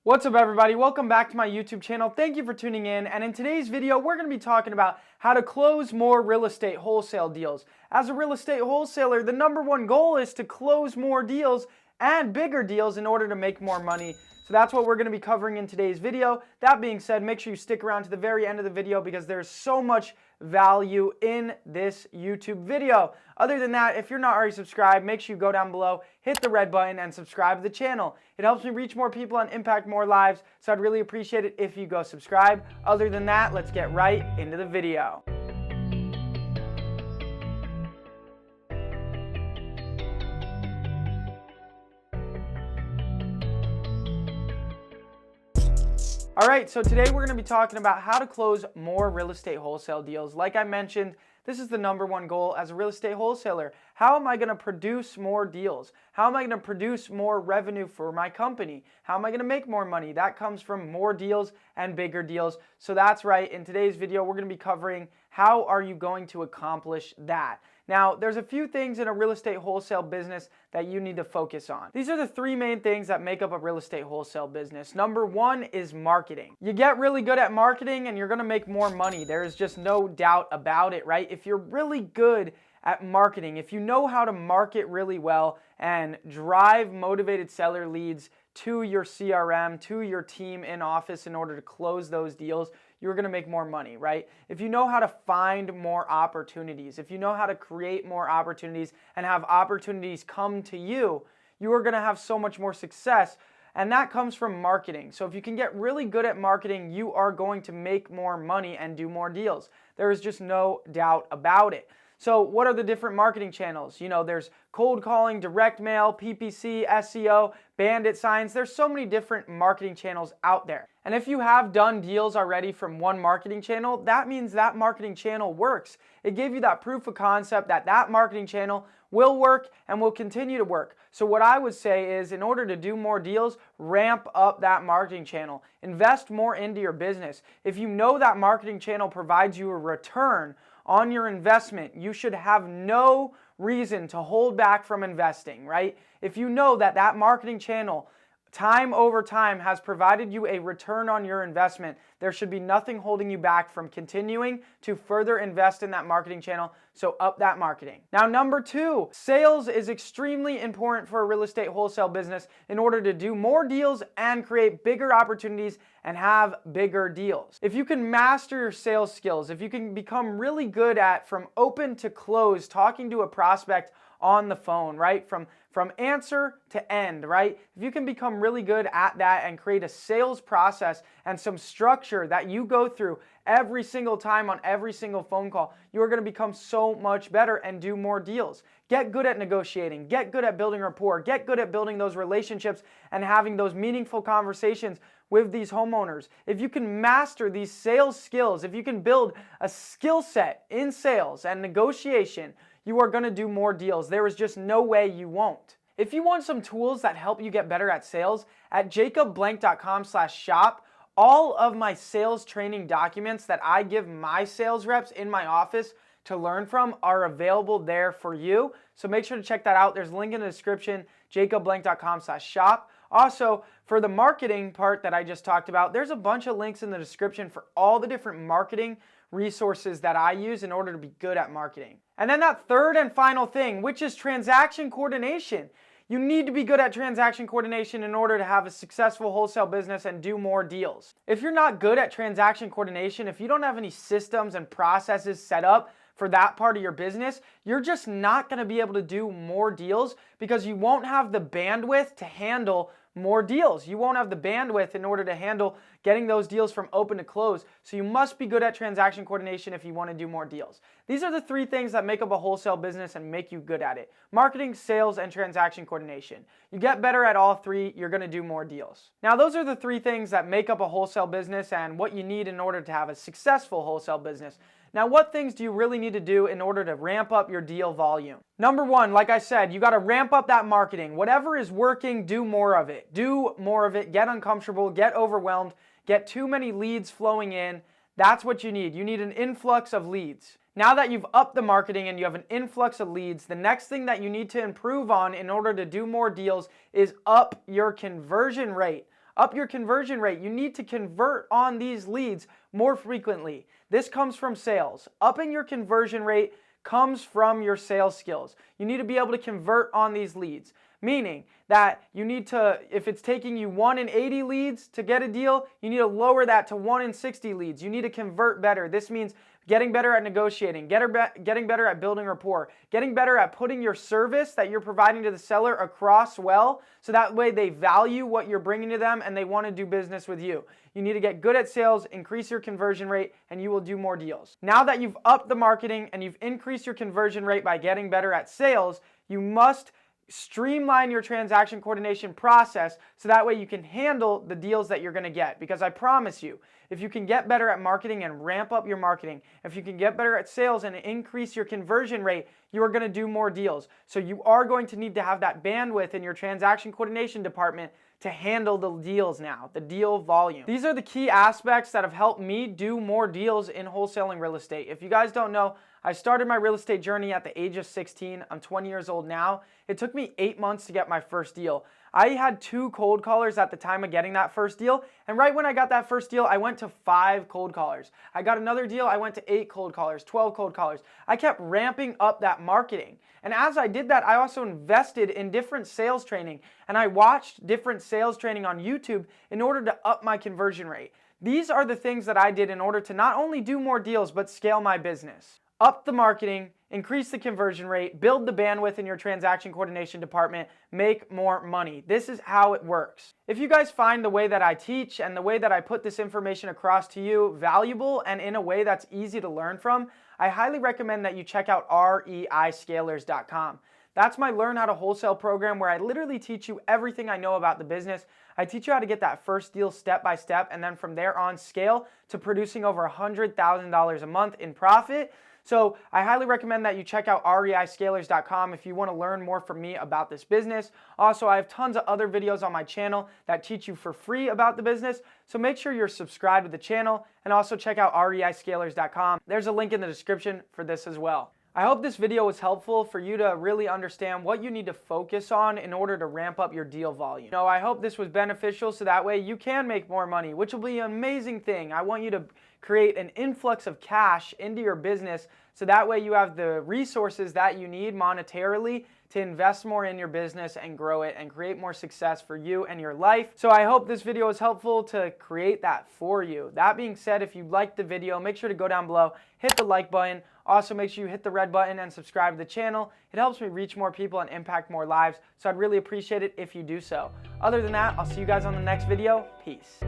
What's up everybody, welcome back to my YouTube channel. Thank you for tuning in, and in today's video we're going to be talking about how to close more real estate wholesale deals. As a real estate wholesaler, the number one goal is to close more deals and bigger deals in order to make more money. So that's what we're going to be covering in today's video. That being said, make sure you stick around to the very end of the video because there's so much value in this YouTube video. Other than that, if you're not already subscribed, make sure you go down below, hit the red button, and subscribe to the channel. It helps me reach more people and impact more lives, so I'd really appreciate it if you go subscribe. Other than that, let's get right into the video. Alright, so today we're going to be talking about how to close more real estate wholesale deals. Like I mentioned, this is the number one goal as a real estate wholesaler. How am I going to produce more deals? How am I going to produce more revenue for my company? How am I going to make more money? That comes from more deals and bigger deals. So that's right, in today's video we're going to be covering how are you going to accomplish that. Now, there's a few things in a real estate wholesale business that you need to focus on. These are the three main things that make up a real estate wholesale business. Number one is marketing. You get really good at marketing and you're gonna make more money. There is just no doubt about it, right? If you're really good at marketing, if you know how to market really well and drive motivated seller leads to your CRM, to your team in office in order to close those deals, you're going to make more money, right? If you know how to find more opportunities, if you know how to create more opportunities and have opportunities come to you, you are going to have so much more success. And that comes from marketing. So if you can get really good at marketing, you are going to make more money and do more deals. There is just no doubt about it. So what are the different marketing channels? You know, there's cold calling, direct mail, PPC, SEO, bandit signs. There's so many different marketing channels out there. And if you have done deals already from one marketing channel, that means that marketing channel works. It gave you that proof of concept that that marketing channel will work and will continue to work. So what I would say is, in order to do more deals, ramp up that marketing channel. Invest more into your business. If you know that marketing channel provides you a return on your investment, you should have no reason to hold back from investing, right? If you know that that marketing channel time over time has provided you a return on your investment, there should be nothing holding you back from continuing to further invest in that marketing channel, so up that marketing. Now, number two, sales is extremely important for a real estate wholesale business in order to do more deals and create bigger opportunities and have bigger deals. If you can master your sales skills, if you can become really good at from open to close, talking to a prospect on the phone, right? From answer to end, right? If you can become really good at that and create a sales process and some structure that you go through every single time on every single phone call, you are going to become so much better and do more deals. Get good at negotiating, get good at building rapport, get good at building those relationships and having those meaningful conversations with these homeowners. If you can master these sales skills, if you can build a skill set in sales and negotiation, you are going to do more deals. There is just no way you won't. If you want some tools that help you get better at sales, at jacobblank.com/shop, all of my sales training documents that I give my sales reps in my office to learn from are available there for you. So make sure to check that out. There's a link in the description, jacobblank.com/shop. Also, for the marketing part that I just talked about, there's a bunch of links in the description for all the different marketing resources that I use in order to be good at marketing. And then that third and final thing, which is transaction coordination. You need to be good at transaction coordination in order to have a successful wholesale business and do more deals. If you're not good at transaction coordination, if you don't have any systems and processes set up for that part of your business, you're just not going to be able to do more deals because you won't have the bandwidth to handle more deals. You won't have the bandwidth in order to handle getting those deals from open to close. So you must be good at transaction coordination if you want to do more deals. These are the three things that make up a wholesale business and make you good at it: marketing, sales, and transaction coordination. You get better at all three, you're going to do more deals. Now, those are the three things that make up a wholesale business and what you need in order to have a successful wholesale business. Now, what things do you really need to do in order to ramp up your deal volume? Number one, like I said, you got to ramp up that marketing. Whatever is working, do more of it. Do more of it. Get uncomfortable, get overwhelmed, get too many leads flowing in. That's what you need. You need an influx of leads. Now that you've upped the marketing and you have an influx of leads, the next thing that you need to improve on in order to do more deals is up your conversion rate. Up your conversion rate. You need to convert on these leads more frequently. This comes from sales. Upping your conversion rate comes from your sales skills. You need to be able to convert on these leads, meaning that you need to, if it's taking you 1 in 80 leads to get a deal, you need to lower that to 1 in 60 leads. You need to convert better. This means getting better at negotiating, getting better at building rapport, getting better at putting your service that you're providing to the seller across well, so that way they value what you're bringing to them and they want to do business with you. You need to get good at sales, increase your conversion rate, and you will do more deals. Now that you've upped the marketing and you've increased your conversion rate by getting better at sales, you must streamline your transaction coordination process so that way you can handle the deals that you're going to get. Because I promise you, if you can get better at marketing and ramp up your marketing, if you can get better at sales and increase your conversion rate, you are going to do more deals. So you are going to need to have that bandwidth in your transaction coordination department to handle the deals now, the deal volume. These are the key aspects that have helped me do more deals in wholesaling real estate. If you guys don't know, I started my real estate journey at the age of 16. I'm 20 years old now. It took me 8 months to get my first deal. I had 2 cold callers at the time of getting that first deal, and right when I got that first deal, I went to 5 cold callers. I got another deal, I went to 8 cold callers, 12 cold callers. I kept ramping up that marketing. And as I did that, I also invested in different sales training, and I watched different sales training on YouTube in order to up my conversion rate. These are the things that I did in order to not only do more deals, but scale my business. Up the marketing, increase the conversion rate, build the bandwidth in your transaction coordination department, make more money. This is how it works. If you guys find the way that I teach and the way that I put this information across to you valuable and in a way that's easy to learn from, I highly recommend that you check out reiscalers.com. That's my Learn How to Wholesale program where I literally teach you everything I know about the business. I teach you how to get that first deal step by step, and then from there on scale to producing over $100,000 a month in profit. So I highly recommend that you check out reiscalers.com if you want to learn more from me about this business. Also, I have tons of other videos on my channel that teach you for free about the business. So make sure you're subscribed to the channel, and also check out reiscalers.com. There's a link in the description for this as well. I hope this video was helpful for you to really understand what you need to focus on in order to ramp up your deal volume. I hope this was beneficial so that way you can make more money, which will be an amazing thing. I want you to create an influx of cash into your business so that way you have the resources that you need monetarily to invest more in your business and grow it and create more success for you and your life. So I hope this video was helpful to create that for you. That being said, if you liked the video, make sure to go down below, hit the like button. Also, make sure you hit the red button and subscribe to the channel. It helps me reach more people and impact more lives, so I'd really appreciate it if you do so. Other than that, I'll see you guys on the next video. Peace.